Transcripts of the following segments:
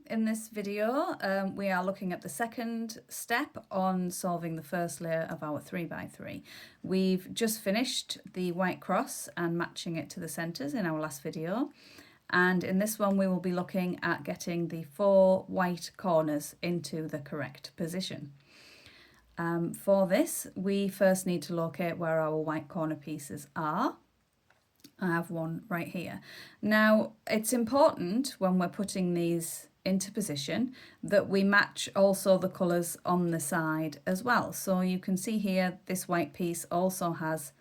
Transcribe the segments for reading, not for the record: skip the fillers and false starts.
in this video we are looking at the second step on solving the first layer of our 3x3. We've just finished the white cross and matching it to the centres in our last video, and in this one we will be looking at getting the 4 white corners into the correct position. For this we first need to locate where our white corner pieces are. I have one right here. Now it's important when we're putting these into position that we match also the colours on the side as well. So you can see here this white piece also has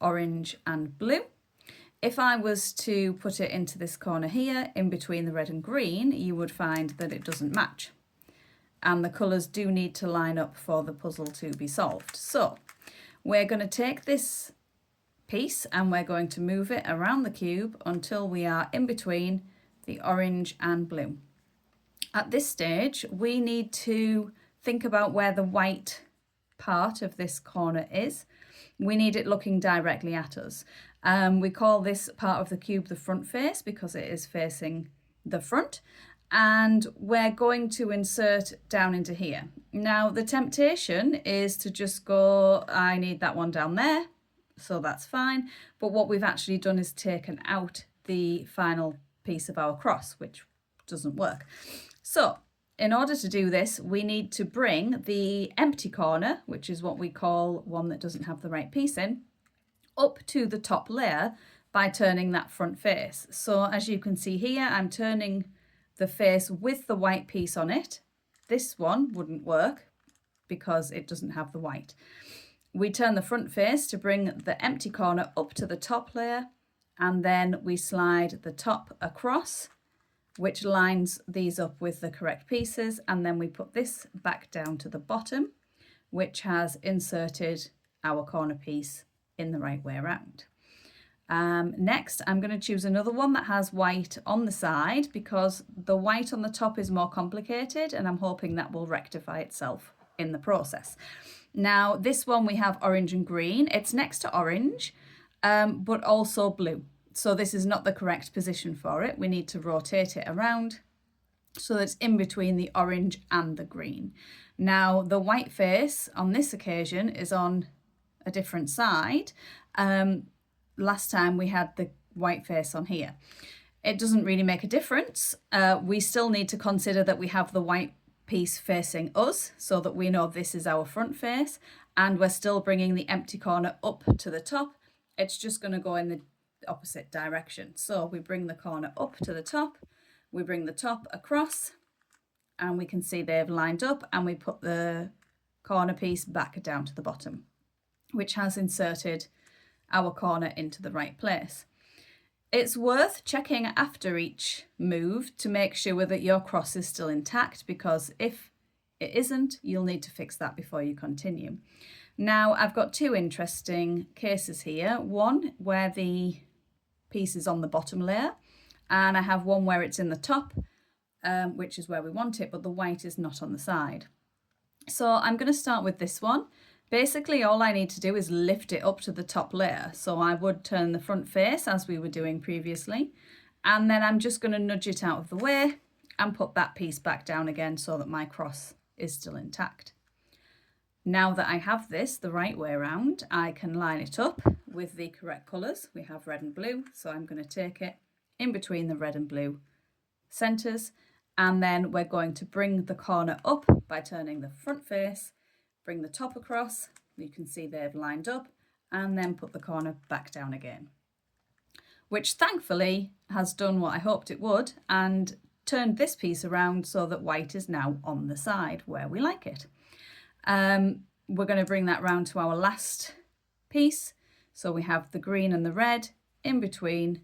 orange and blue. If I was to put it into this corner here in between the red and green, you would find that it doesn't match, and the colours do need to line up for the puzzle to be solved. So we're going to take this piece and we're going to move it around the cube until we are in between the orange and blue. At this stage we need to think about where the white part of this corner is. We need it looking directly at us. We call this part of the cube the front face because it is facing the front, and we're going to insert down into here. Now the temptation is to just go, I need that one down there, so that's fine, but what we've actually done is taken out the final piece of our cross, which doesn't work. So in order to do this, we need to bring the empty corner, which is what we call one that doesn't have the right piece in, up to the top layer by turning that front face. So as you can see here, I'm turning the face with the white piece on it. This one wouldn't work because it doesn't have the white. We turn the front face to bring the empty corner up to the top layer, and then we slide the top across, which lines these up with the correct pieces, and then we put this back down to the bottom, which has inserted our corner piece in the right way around. Next, I'm going to choose another one that has white on the side because the white on the top is more complicated, and I'm hoping that will rectify itself in the process. Now this one we have orange and green. It's next to orange, but also blue. So this is not the correct position for it. We need to rotate it around so that it's in between the orange and the green. Now the white face on this occasion is on a different side. Last time we had the white face on here. It doesn't really make a difference. We still need to consider that we have the white piece facing us so that we know this is our front face, and we're still bringing the empty corner up to the top. It's just going to go in the opposite direction. So we bring the corner up to the top, we bring the top across, and we can see they've lined up, and we put the corner piece back down to the bottom, which has inserted our corner into the right place. It's worth checking after each move to make sure that your cross is still intact, because if it isn't, you'll need to fix that before you continue. Now I've got 2 interesting cases here, one where the piece is on the bottom layer, and I have one where it's in the top, which is where we want it, but the white is not on the side. So I'm going to start with this one. Basically all I need to do is lift it up to the top layer. So I would turn the front face as we were doing previously, and then I'm just going to nudge it out of the way and put that piece back down again so that my cross is still intact. Now that I have this the right way around, I can line it up with the correct colours. We have red and blue, so I'm going to take it in between the red and blue centres, and then we're going to bring the corner up by turning the front face, bring the top across, you can see they've lined up, and then put the corner back down again, which thankfully has done what I hoped it would and turned this piece around so that white is now on the side where we like it. We're going to bring that round to our last piece. So we have the green and the red in between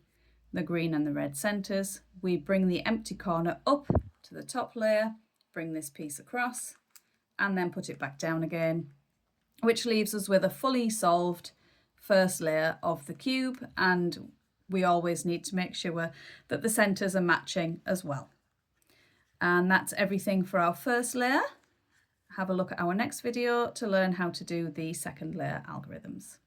the green and the red centres. We bring the empty corner up to the top layer, bring this piece across, and then put it back down again, which leaves us with a fully solved first layer of the cube, and we always need to make sure that the centres are matching as well. And that's everything for our first layer. Have a look at our next video to learn how to do the second layer algorithms.